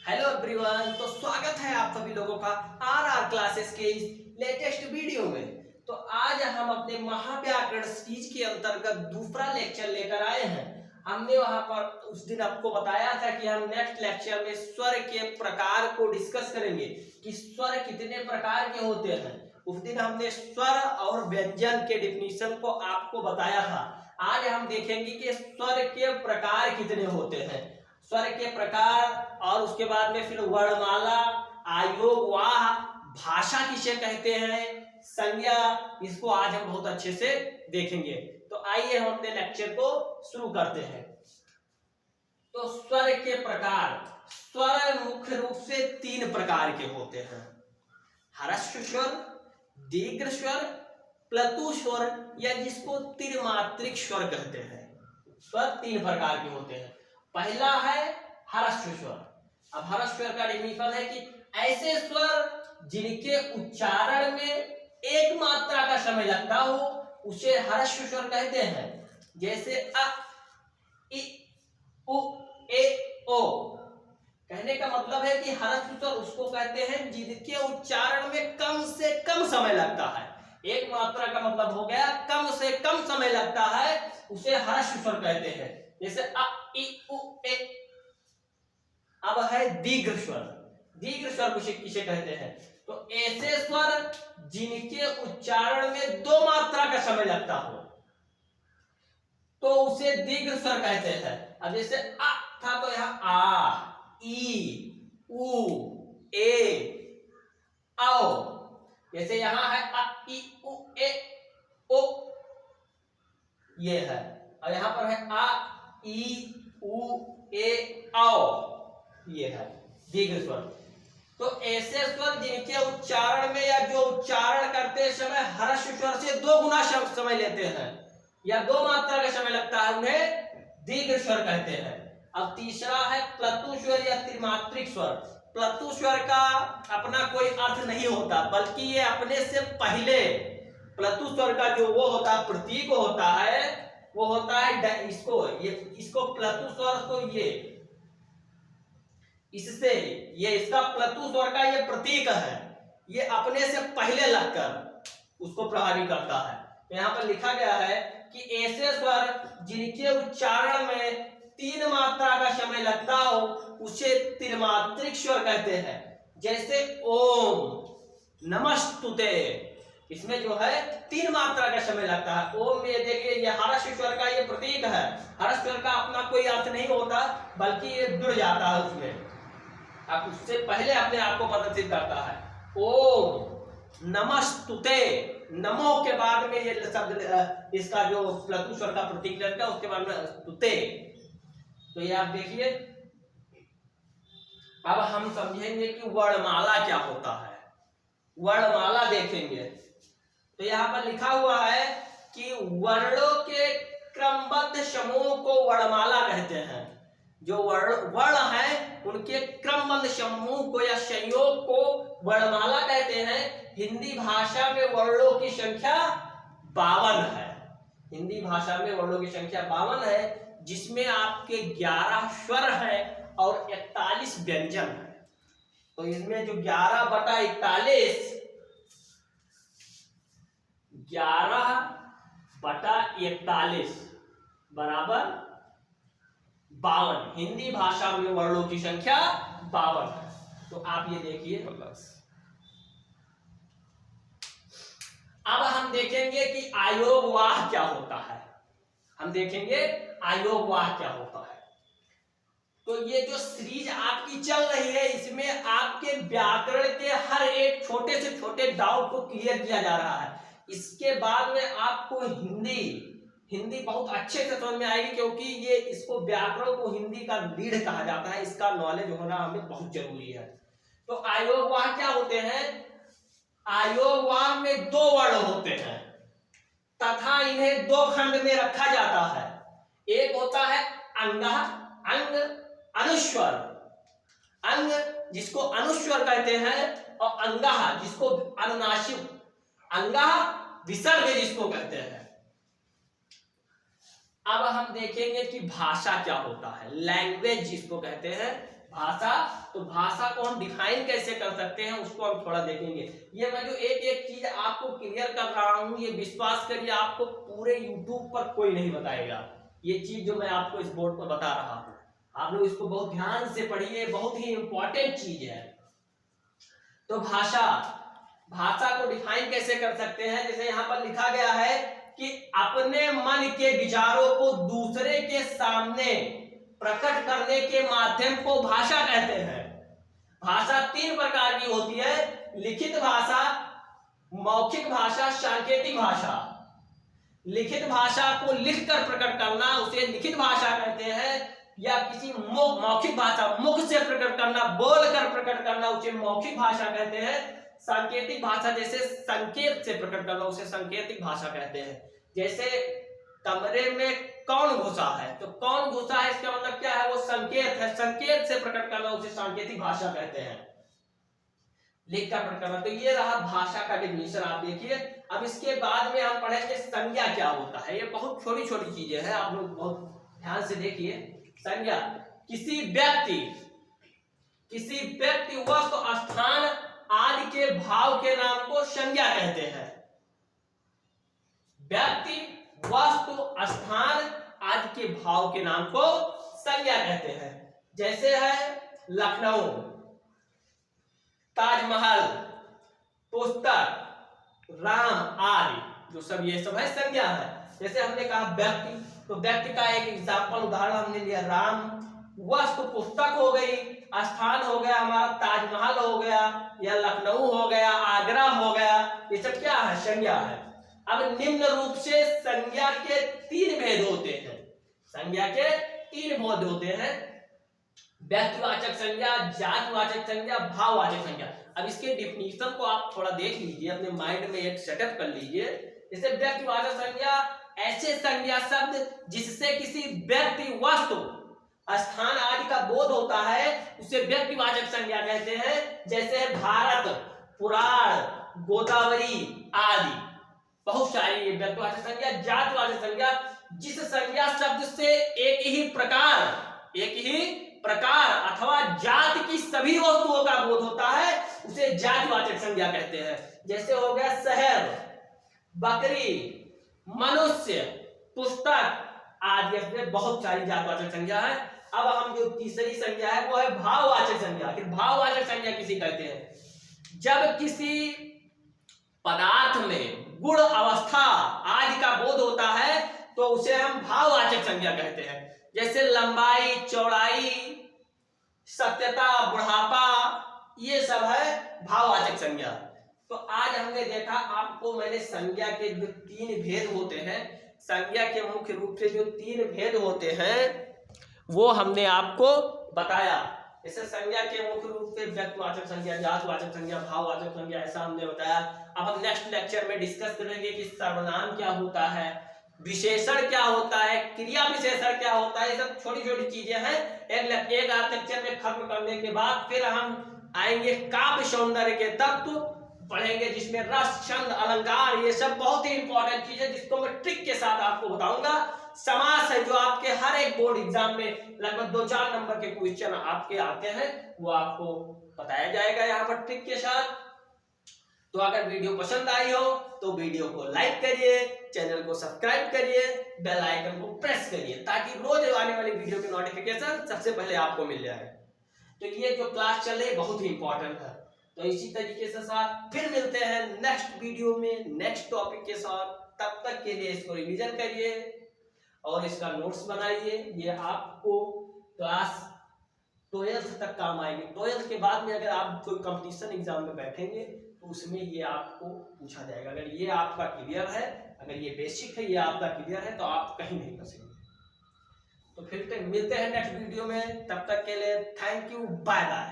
Hello everyone, तो स्वागत है आप सभी लोगों का आर क्लासेस के इस लेटेस्ट वीडियो में। तो आज हम अपने महाव्याकरण सीरीज के अंतर्गत दूसरा लेक्चर लेकर आए हैं। हमने वहां पर उस दिन आपको बताया था कि हम नेक्स्ट लेक्चर में स्वर के प्रकार को डिस्कस करेंगे कि स्वर कितने प्रकार के होते हैं। उस दिन हमने स्वर और व्यंजन के डिफिनीशन को आपको बताया था। आज हम देखेंगे कि स्वर के प्रकार कितने होते हैं, स्वर के प्रकार, और उसके बाद में फिर वर्णमाला, आयोग, वाह, भाषा किसे कहते हैं, संज्ञा, इसको आज हम बहुत अच्छे से देखेंगे। तो आइए हम अपने लेक्चर को शुरू करते हैं। तो स्वर के प्रकार, स्वर मुख्य रूप से तीन प्रकार के होते हैं: ह्रस्व स्वर, दीर्घ स्वर, प्लतु स्वर, या जिसको त्रिमात्रिक स्वर कहते हैं। स्वर तीन प्रकार के होते हैं। पहला है ह्रस्व स्वर। अब ह्रस्व स्वर का डेफिनेशन है कि ऐसे स्वर जिनके उच्चारण में एक मात्रा का समय लगता हो उसे ह्रस्व स्वर कहते हैं। जैसे अ, इ, उ, ए, ओ। कहने का मतलब है कि ह्रस्व स्वर उसको कहते हैं जिनके उच्चारण में कम से कम समय लगता है। एक मात्रा का मतलब हो गया कम से कम समय लगता है, उसे ह्रस्व स्वर कहते हैं। जैसे अ, इ, उ, ए। अब है दीर्घ स्वर। दीर्घ स्वर किसे कहते हैं? तो ऐसे स्वर जिनके उच्चारण में दो मात्रा का समय लगता हो तो उसे दीर्घ स्वर कहते हैं। अब जैसे अ था तो यहां आ, ई, उ, ए, औ। जैसे यहां है अ, ई, उ, ए, ओ, ये है। और यहां पर है आ, ई, उ, ए, औ, ये है दीर्घ स्वर। तो ऐसे स्वर जिनके उच्चारण में या जो उच्चारण करते समय ह्रस्व स्वर से दो गुना समय लेते हैं या दो मात्रा का समय लगता है, उन्हें दीर्घ स्वर कहते हैं। अब तीसरा है प्लतु स्वर या त्रिमात्रिक स्वर। प्लतु स्वर का अपना कोई अर्थ नहीं होता, बल्कि ये अपने से पहले प्लतु स्वर का जो वो होता है, प्रतीक होता है, वो होता है इसको प्लतु स्वर को इससे ये इसका प्लतु स्वर का ये प्रतीक है, ये अपने से पहले लगकर उसको प्रभावित करता है। तो यहाँ पर लिखा गया है कि ऐसे स्वर जिनके उच्चारण में तीन मात्रा का समय लगता हो उसे त्रिमात्रिक स्वर कहते हैं। जैसे ओम, नमस्तुते, इसमें जो है तीन मात्रा का समय लगता है। ओम में देखिए ये ह्रस्व स्वर का ये प्रतीक है। ह्रस्व स्वर का अपना कोई अर्थ नहीं होता, बल्कि ये जुड़ जाता है उसमें, अब उससे पहले अपने आप को प्रदर्शित करता है। ओम नमस्तुते, नमो के बाद में ये शब्द, इसका जो प्लतु स्वर का प्रतीक लगता है उसके बाद में तुते। तो ये आप देखिए। अब हम समझेंगे कि वर्णमाला क्या होता है। वर्णमाला देखेंगे तो यहाँ पर लिखा हुआ है कि वर्णों के क्रमबद्ध समूह को वर्णमाला कहते हैं। जो वर्ण है उनके क्रमबद्ध समूह को या संयोग को वर्णमाला कहते हैं। हिंदी भाषा में वर्णों की संख्या 52 है। हिंदी भाषा में वर्णों की संख्या 52 है, जिसमें आपके 11 स्वर है और 41 व्यंजन है। तो इसमें जो 11/41 बराबर 52। हिंदी भाषा में वर्णों की संख्या 52 है। तो आप ये देखिए। अब हम देखेंगे कि आयोगवाह क्या होता है। हम देखेंगे आयोगवाह क्या होता है। तो ये जो सीरीज आपकी चल रही है, इसमें आपके व्याकरण के हर एक छोटे से छोटे डाउट को क्लियर किया जा रहा है। इसके बाद में आपको हिंदी बहुत अच्छे से समझ में आएगी, क्योंकि ये इसको व्याकरण को हिंदी का लीड कहा जाता है। इसका नॉलेज होना हमें बहुत जरूरी है। तो आयोगवाह क्या होते हैं? आयोगवाह में दो वर्ण होते हैं तथा इन्हें दो खंड में रखा जाता है। एक होता है अंगः, अंग, अनुस्वर, अंग जिसको अनुस्वर कहते हैं, और अंगः जिसको अनुनासिक, अंगः विसर्ग जिसको कहते हैं। अब हम देखेंगे कि भाषा क्या होता है, लैंग्वेज जिसको कहते हैं, भाषा, तो भाषा को हम डिफाइन कैसे कर सकते हैं उसको हम थोड़ा देखेंगे। ये मैं जो एक एक चीज आपको क्लियर कर रहा हूं, ये विश्वास करिए आपको पूरे यूट्यूब पर कोई नहीं बताएगा। ये चीज जो मैं आपको इस बोर्ड पर बता रहा हूं, आप लोग इसको बहुत ध्यान से पढ़िए, बहुत ही इंपॉर्टेंट चीज है। तो भाषा, भाषा को डिफाइन कैसे कर सकते हैं, जैसे यहाँ पर लिखा गया है कि अपने मन के विचारों को दूसरे के सामने प्रकट करने के माध्यम को भाषा कहते हैं। भाषा तीन प्रकार की होती है, लिखित भाषा, मौखिक भाषा, सांकेतिक भाषा। लिखित भाषा को लिखकर प्रकट करना उसे लिखित भाषा कहते हैं, या किसी मौखिक भाषा, मुख से प्रकट करना, बोलकर प्रकट करना उसे मौखिक भाषा कहते हैं। सांकेतिक भाषा जैसे संकेत से प्रकट करना उसे सांकेतिक भाषा कहते हैं। जैसे कमरे में कौन घुसा है, तो कौन घुसा है इसका मतलब क्या है, वो संकेत है, संकेत से प्रकट करना उसे सांकेतिक भाषा कहते हैं, लिखकर प्रकट करना। तो ये रहा भाषा का डेफिनेशन, आप देखिए। अब इसके बाद में हम पढ़ेंगे संज्ञा क्या होता है। ये बहुत छोटी छोटी चीजें हैं, आप लोग बहुत ध्यान से देखिए। संज्ञा, किसी व्यक्ति वस्तु स्थान आदि के भाव के नाम को संज्ञा कहते हैं। व्यक्ति वस्तु स्थान आदि के भाव के नाम को संज्ञा कहते हैं। जैसे है लखनऊ, ताजमहल, पुस्तक, राम आदि, जो सब ये सब है संज्ञा है। जैसे हमने कहा व्यक्ति, तो व्यक्ति का एक एग्जाम्पल उदाहरण हमने लिया राम, वस्तु पुस्तक हो गई, स्थान हो गया हमारा ताजमहल हो गया, या लखनऊ हो गया, आगरा हो गया, ये सब क्या है, संज्ञा है। अब निम्न रूप से संज्ञा के तीन भेद होते हैं। संज्ञा के तीन भेद होते हैं, व्यक्तिवाचक संज्ञा, जातिवाचक संज्ञा, भाववाचक संज्ञा। अब इसके डिफिनीशन को आप थोड़ा देख लीजिए, अपने माइंड में एक सेटअप कर लीजिए। जैसे व्यक्तिवाचक संज्ञा, ऐसे संज्ञा शब्द जिससे किसी व्यक्ति, वस्तु, स्थान आदि का बोध होता है उसे व्यक्तिवाचक संज्ञा कहते हैं। जैसे भारत, पुराण, गोदावरी आदि, बहुत सारी ये व्यक्तिवाचक संज्ञा। जातिवाचक संज्ञा, जिस संज्ञा शब्द से एक ही प्रकार अथवा जाति की सभी वस्तुओं का बोध होता है उसे जातिवाचक संज्ञा कहते हैं। जैसे हो गया शहर, बकरी, मनुष्य, पुस्तक आदि, में बहुत सारी जातिवाचक संज्ञा है। अब हम जो तीसरी संज्ञा है वो है भाववाचक संज्ञा। भाववाचक संज्ञा किसी कहते हैं, जब किसी पदार्थ में गुण, अवस्था आदि का बोध होता है तो उसे हम भाववाचक संज्ञा कहते हैं। जैसे लंबाई, चौड़ाई, सत्यता, बुढ़ापा, ये सब है भाववाचक संज्ञा। तो आज हमने देखा, आपको मैंने संज्ञा के जो तीन भेद होते हैं, संज्ञा के मुख्य रूप से जो तीन भेद होते हैं वो हमने आपको बताया। जैसे संज्ञा के मुख्य रूप से व्यक्तिवाचक संज्ञा, जातिवाचक संज्ञा, भाववाचक संज्ञा, ऐसा हमने बताया। अब हम नेक्स्ट लेक्चर में डिस्कस करेंगे कि सर्वनाम क्या होता है, विशेषण क्या होता है, क्रिया विशेषण क्या होता है। ये सब छोटी छोटी चीजें हैं। एक आध लेक्चर में खत्म करने के बाद फिर हम आएंगे काव्य सौंदर्य के तत्व पढ़ेंगे, जिसमें रस, छंद, अलंकार, ये सब बहुत ही इंपॉर्टेंट चीज है जिसको मैं ट्रिक के साथ आपको बताऊंगा। समास है जो आपके हर एक बोर्ड एग्जाम में लगभग 2-4 नंबर के क्वेश्चन आपके आते हैं, वो आपको बताया जाएगा यहाँ पर ट्रिक के साथ। तो अगर वीडियो पसंद आई हो तो वीडियो को लाइक करिए, चैनल को सब्सक्राइब करिए, बेल आइकन को प्रेस करिए, ताकि रोज आने वाली वीडियो की नोटिफिकेशन सबसे पहले आपको मिल जाए। तो ये जो क्लास चल रही है बहुत ही इंपॉर्टेंट है। तो इसी तरीके से साथ फिर मिलते हैं नेक्स्ट वीडियो में नेक्स्ट टॉपिक के साथ। तब तक के लिए इसको रिवीजन करिए और इसका नोट्स बनाइए। ये आपको क्लास 12th तक काम आएगी। 12th के बाद में अगर आप कोई कंपटीशन एग्जाम में बैठेंगे तो उसमें ये आपको पूछा जाएगा। अगर ये आपका क्लियर है, अगर ये बेसिक है, ये आपका क्लियर है, तो आप कहीं नहीं फंसेंगे। तो फिर मिलते हैं नेक्स्ट वीडियो में। तब तक के लिए थैंक यू, बाय बाय।